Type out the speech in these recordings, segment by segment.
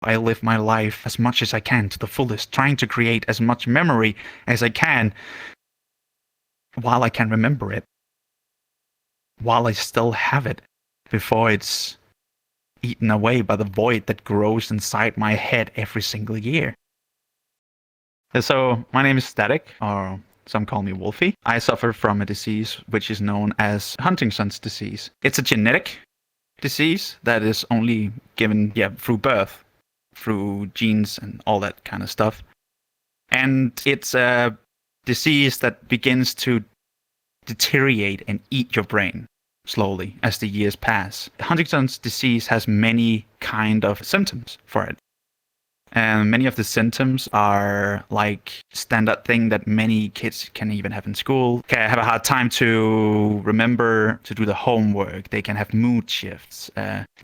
I live my life as much as I can to the fullest, trying to create as much memory as I can while I can remember it, while I still have it, before it's eaten away by the void that grows inside my head every single year. So, my name is Static, or some call me Wolfie. I suffer from a disease which is known as Huntington's disease. It's a genetic disease that is only given through birth, through genes and all that kind of stuff. And it's a disease that begins to deteriorate and eat your brain slowly as the years pass. Huntington's disease has many kind of symptoms for it. And many of the symptoms are like standard thing that many kids can even have in school. Can have a hard time to remember to do the homework. They can have mood shifts,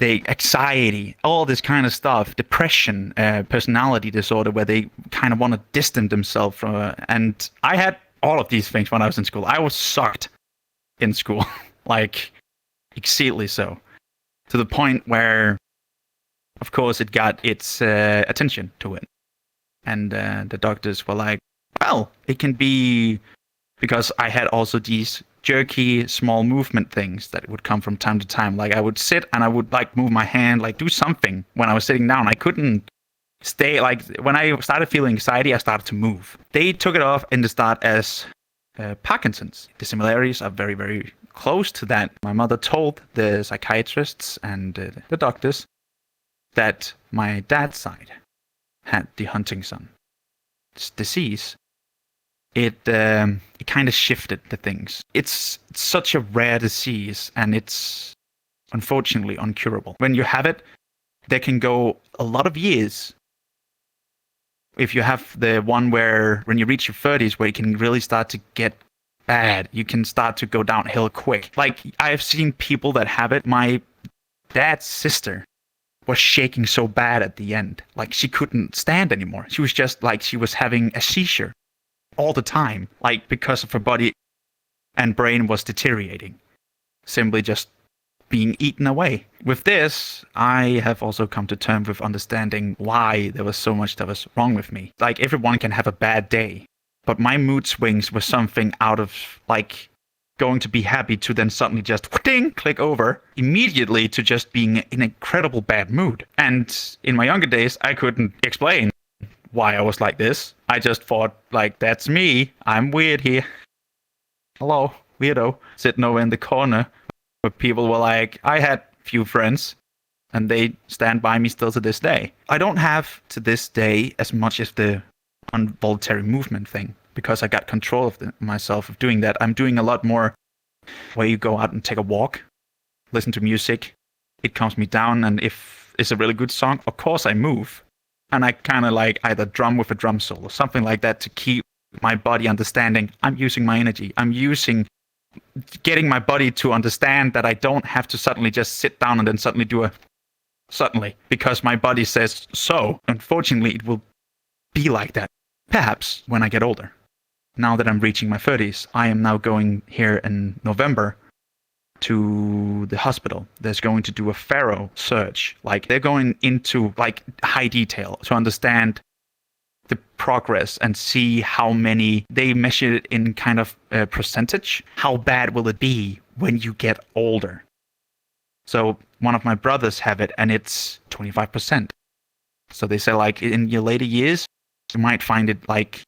anxiety, all this kind of stuff. Depression, personality disorder, where they kind of want to distance themselves from. And I had all of these things when I was in school. I was sucked in school, like exceedingly so, to the point where, of course, it got its attention to it. And the doctors were like, well, it can be because I had also these jerky small movement things that would come from time to time. Like I would sit and I would like move my hand, like do something when I was sitting down. I couldn't stay, like when I started feeling anxiety, I started to move. They took it off in the start as Parkinson's. The similarities are very, very close to that. My mother told the psychiatrists and the doctors that my dad's side had the Huntington's disease. It kind of shifted the things. It's such a rare disease, and it's unfortunately uncurable. When you have it, there can go a lot of years. If you have the one where when you reach your 30s, where it can really start to get bad, you can start to go downhill quick. Like I've seen people that have it. My dad's sister was shaking so bad at the end. Like she couldn't stand anymore. She was just like she was having a seizure all the time, like because of her body and brain was deteriorating, simply just being eaten away. With this, I have also come to terms with understanding why there was so much that was wrong with me. Like everyone can have a bad day, but my mood swings were something out of like going to be happy to then suddenly just ding, click over immediately to just being in an incredible bad mood. And in my younger days, I couldn't explain why I was like this. I just thought, like, that's me. I'm weird here. Hello, weirdo. Sitting over in the corner where people were like, I had few friends and they stand by me still to this day. I don't have to this day as much as the involuntary movement thing, because I got control of myself of doing that. I'm doing a lot more where you go out and take a walk, listen to music. It calms me down, and if it's a really good song, of course I move. And I kind of like either drum with a drum solo or something like that to keep my body understanding I'm using my energy. I'm getting my body to understand that I don't have to suddenly just sit down and then suddenly because my body says so. Unfortunately, it will be like that. Perhaps when I get older. Now that I'm reaching my 30s, I am now going here in November to the hospital. There's going to do a thorough search. Like they're going into like high detail to understand the progress and see how many they measure it in kind of a percentage. How bad will it be when you get older? So one of my brothers have it and it's 25%. So they say like in your later years, you might find it like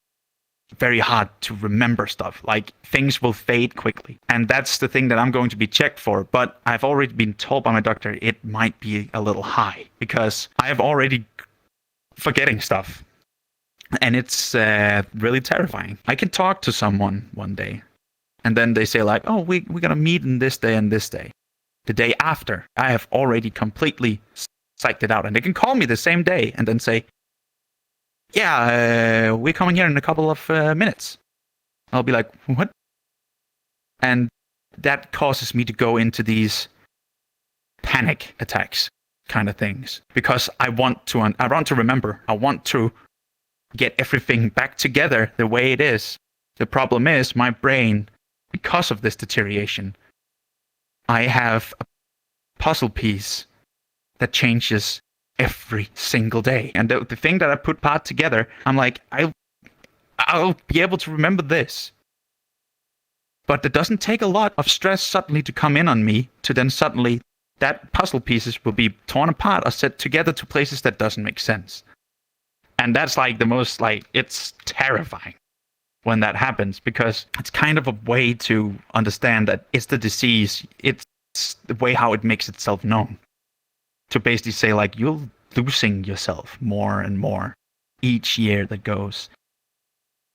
very hard to remember stuff. Like things will fade quickly. And that's the thing that I'm going to be checked for. But I've already been told by my doctor it might be a little high because I've already forgetting stuff. And it's really terrifying. I can talk to someone one day and then they say like, oh, we're going to meet in this day and this day. The day after, I have already completely psyched it out. And they can call me the same day and then say, yeah, we're coming here in a couple of minutes. I'll be like, what? And that causes me to go into these panic attacks kind of things because I want to remember. I want to get everything back together the way it is. The problem is my brain, because of this deterioration, I have a puzzle piece that changes every single day. And the thing that I put part together, I'm like, I'll be able to remember this. But it doesn't take a lot of stress suddenly to come in on me to then suddenly that puzzle pieces will be torn apart or set together to places that doesn't make sense. And that's like the most, like, it's terrifying when that happens, because it's kind of a way to understand that it's the disease. It's the way how it makes itself known. To basically say, like, you're losing yourself more and more each year that goes.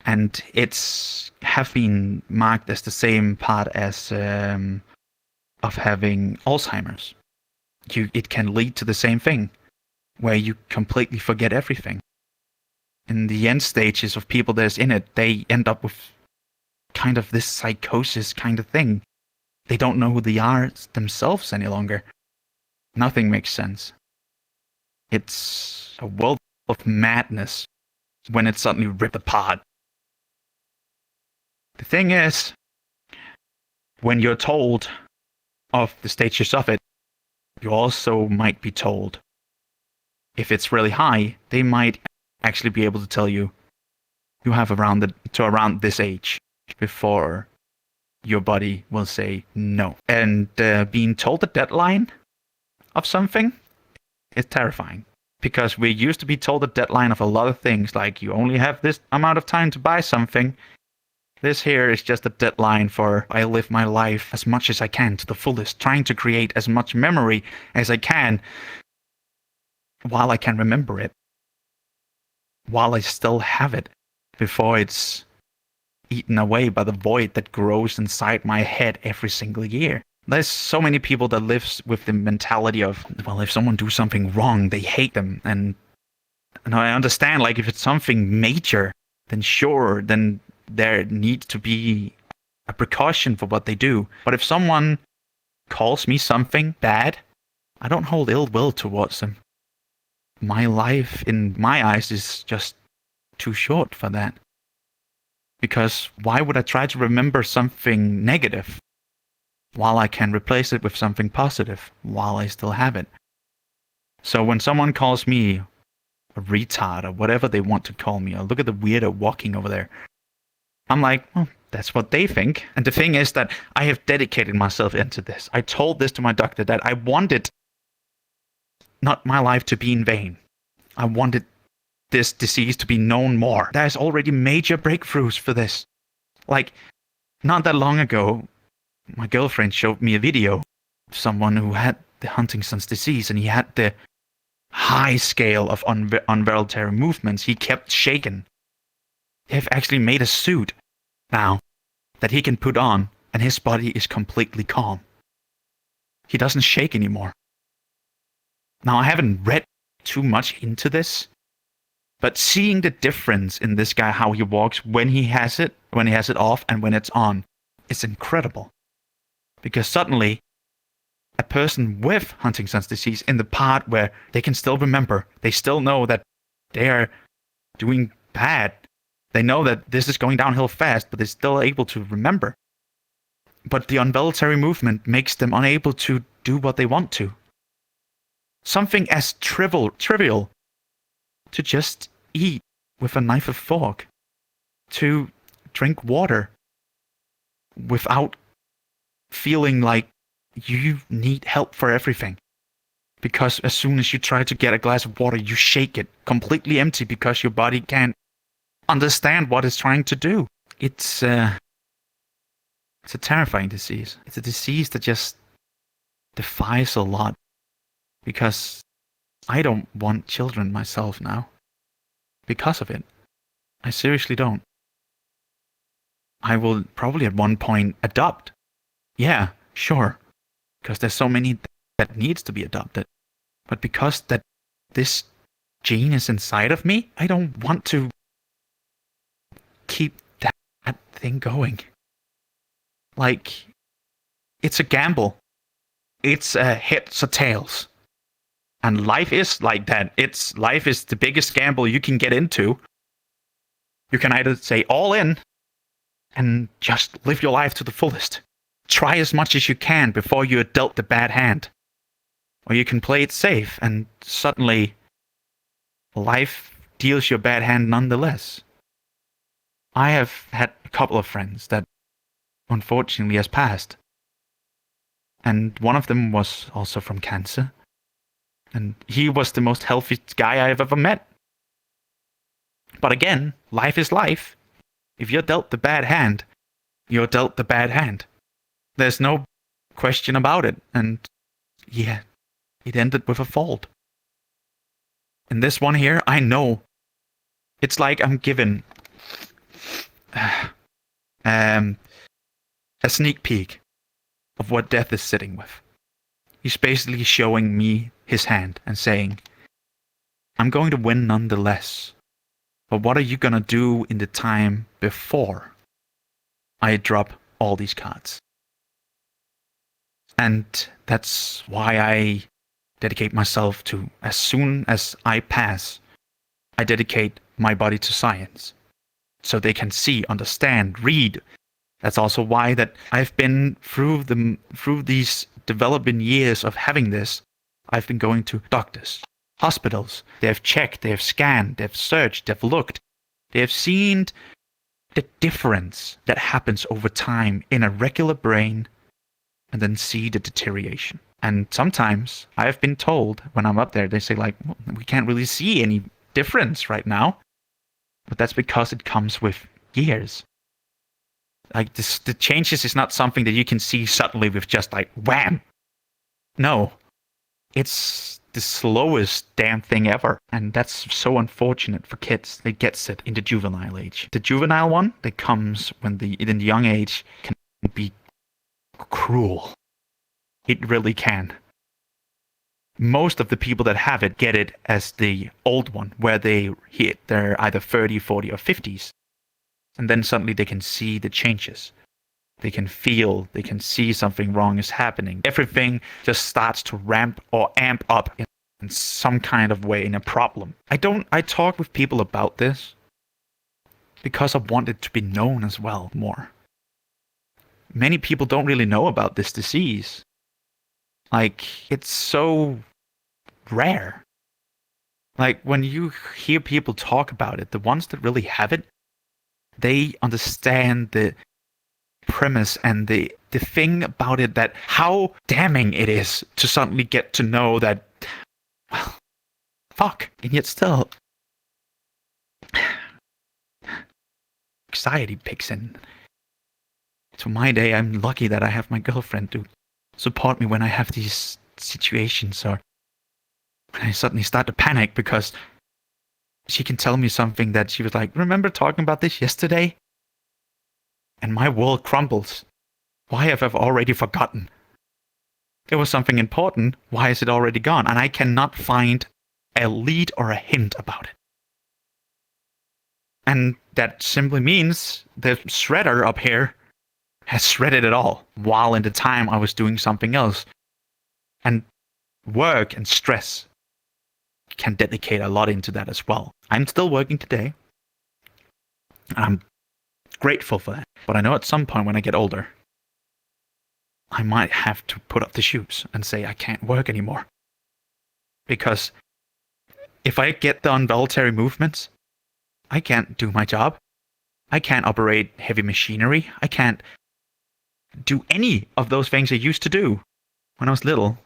And it's have been marked as the same part as of having Alzheimer's. It can lead to the same thing, where you completely forget everything. In the end stages of people that's in it, they end up with kind of this psychosis kind of thing. They don't know who they are themselves any longer. Nothing makes sense. It's a world of madness when it's suddenly ripped apart. The thing is, when you're told of the stages of it, you also might be told. If it's really high, they might actually be able to tell you you have around this age before your body will say no. And being told the deadline of something is terrifying, because we used to be told the deadline of a lot of things, like you only have this amount of time to buy something. This here is just a deadline for I live my life as much as I can to the fullest, trying to create as much memory as I can while I can remember it, while I still have it, before it's eaten away by the void that grows inside my head every single year. There's so many people that live with the mentality of, well, if someone do something wrong, they hate them. And I understand, like, if it's something major, then sure, then there needs to be a precaution for what they do. But if someone calls me something bad, I don't hold ill will towards them. My life, in my eyes, is just too short for that. Because why would I try to remember something negative while I can replace it with something positive while I still have it? So when someone calls me a retard or whatever they want to call me, or look at the weirdo walking over there, I'm like, well, that's what they think. And the thing is that I have dedicated myself into this. I told this to my doctor that I wanted not my life to be in vain. I wanted this disease to be known more. There's already major breakthroughs for this. Like, not that long ago, my girlfriend showed me a video of someone who had the Huntington's disease, and he had the high scale of involuntary movements. He kept shaking. They've actually made a suit now that he can put on, and his body is completely calm. He doesn't shake anymore. Now, I haven't read too much into this, but seeing the difference in this guy, how he walks when he has it off and when it's on, it's incredible. Because suddenly, a person with Huntington's disease, in the part where they can still remember, they still know that they are doing bad. They know that this is going downhill fast, but they're still able to remember. But the involuntary movement makes them unable to do what they want to. Something as trivial to just eat with a knife and fork, to drink water without feeling like you need help for everything. Because as soon as you try to get a glass of water, you shake it completely empty because your body can't understand what it's trying to do. It's a terrifying disease. It's a disease that just defies a lot. Because I don't want children myself now. Because of it. I seriously don't. I will probably at one point adopt. Yeah, sure. Because there's so many that needs to be adopted. But because that this gene is inside of me, I don't want to keep that thing going. Like, it's a gamble. It's a heads or tails. And life is like that. Life is the biggest gamble you can get into. You can either say all in and just live your life to the fullest. Try as much as you can before you're dealt the bad hand. or you can play it safe, and suddenly life deals you a bad hand nonetheless. I have had a couple of friends that unfortunately has passed, and one of them was also from cancer, and he was the most healthy guy I've ever met. But again, life is life. If you're dealt the bad hand, you're dealt the bad hand. There's no question about it, and yeah, it ended with a fault. And this one here, I know. It's like I'm given a sneak peek of what death is sitting with. He's basically showing me his hand and saying, I'm going to win nonetheless. But what are you going to do in the time before I drop all these cards? And that's why I dedicate myself to, as soon as I pass, I dedicate my body to science. So they can see, understand, read. That's also why that I've been through these developing years of having this. I've been going to doctors, hospitals. They have checked, they have scanned, they have searched, they have looked. They have seen the difference that happens over time in a regular brain, and then see the deterioration. And sometimes I have been told when I'm up there, they say like, well, we can't really see any difference right now. But that's because it comes with years. Like this, the changes is not something that you can see suddenly with just like wham. No, it's the slowest damn thing ever, and that's so unfortunate for kids. They get it in the juvenile age. The juvenile one that comes when in the young age can be cruel. It really can. Most of the people that have it get it as the old one, where they're either 30, 40, or 50s. And then suddenly they can see the changes. They can feel, they can see something wrong is happening. Everything just starts to ramp or amp up in some kind of way, in a problem. I talk with people about this because I want it to be known as well more. Many people don't really know about this disease. Like, it's so rare. Like, when you hear people talk about it, the ones that really have it, they understand the premise and the thing about it, that how damning it is to suddenly get to know that, well, fuck, and yet still anxiety picks in. So my day, I'm lucky that I have my girlfriend to support me when I have these situations, or when I suddenly start to panic because she can tell me something that she was like, remember talking about this yesterday? And my world crumbles. Why have I already forgotten? It was something important. Why is it already gone? And I cannot find a lead or a hint about it. And that simply means the shredder up here has shredded it all, while in the time I was doing something else. And work and stress can dedicate a lot into that as well. I'm still working today. I'm grateful for that. But I know at some point when I get older, I might have to put up the shoes and say I can't work anymore. Because if I get the involuntary movements, I can't do my job. I can't operate heavy machinery. I can't do any of those things I used to do when I was little.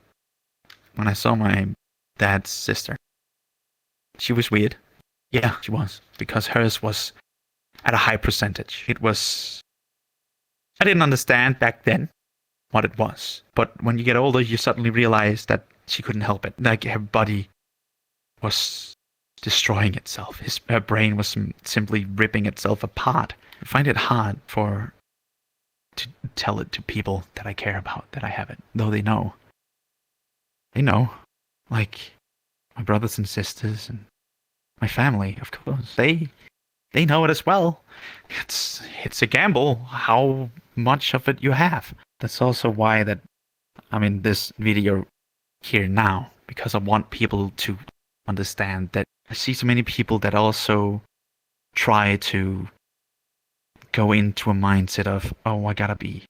When I saw my dad's sister, she was weird. Yeah, she was. Because hers was at a high percentage. It was... I didn't understand back then what it was. But when you get older, you suddenly realize that she couldn't help it. Like, her body was destroying itself. Her brain was simply ripping itself apart. I find it hard to tell it to people that I care about, that I have it. Though they know. They know. Like, my brothers and sisters and my family, of course. They know it as well. It's a gamble how much of it you have. That's also why that I'm in this video here now, because I want people to understand that I see so many people that also try to go into a mindset of, oh, I gotta be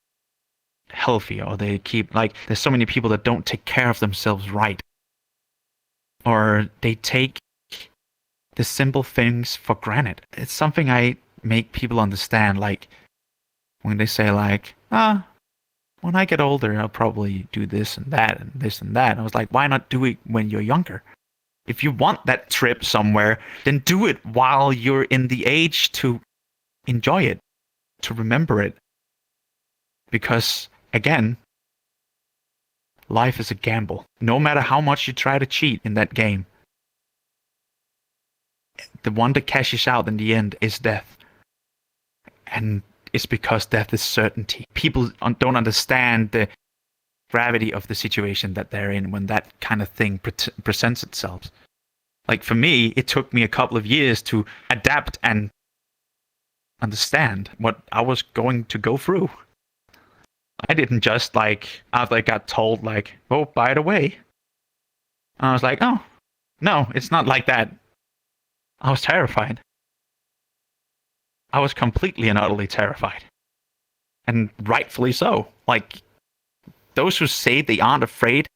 healthy, or they keep, like, there's so many people that don't take care of themselves right, or they take the simple things for granted. It's something I make people understand, like when they say like, when I get older, I'll probably do this and that and this and that. I was like, why not do it when you're younger? If you want that trip somewhere, then do it while you're in the age to enjoy it, to remember it. Because, again, life is a gamble. No matter how much you try to cheat in that game, the one that cashes out in the end is death. And it's because death is certainty. People don't understand the gravity of the situation that they're in when that kind of thing presents itself. Like for me, it took me a couple of years to adapt and understand what I was going to go through. I didn't just, like, after I got told, like, oh, by the way, I was like, oh, no, it's not like that. I was terrified. I was completely and utterly terrified. And rightfully so. Like, those who say they aren't afraid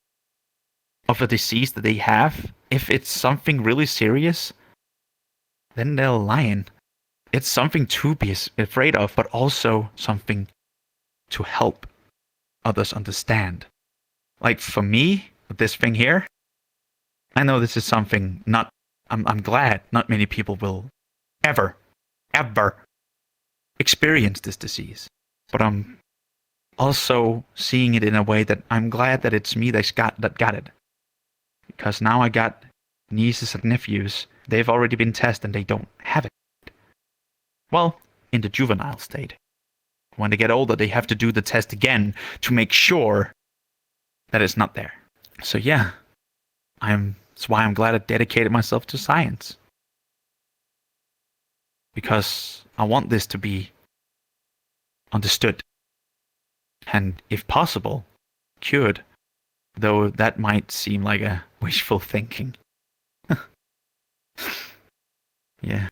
of a disease that they have, if it's something really serious, then they're lying. It's something to be afraid of, but also something to help others understand. Like for me, with this thing here, I know this is something not, I'm glad not many people will ever experience this disease. But I'm also seeing it in a way that I'm glad that it's me that got it. Because now I got nieces and nephews. They've already been tested and they don't have it. Well, in the juvenile state. When they get older, they have to do the test again to make sure that it's not there. So yeah, that's why I'm glad I dedicated myself to science. Because I want this to be understood. And if possible, cured. Though that might seem like a wishful thinking. Yeah.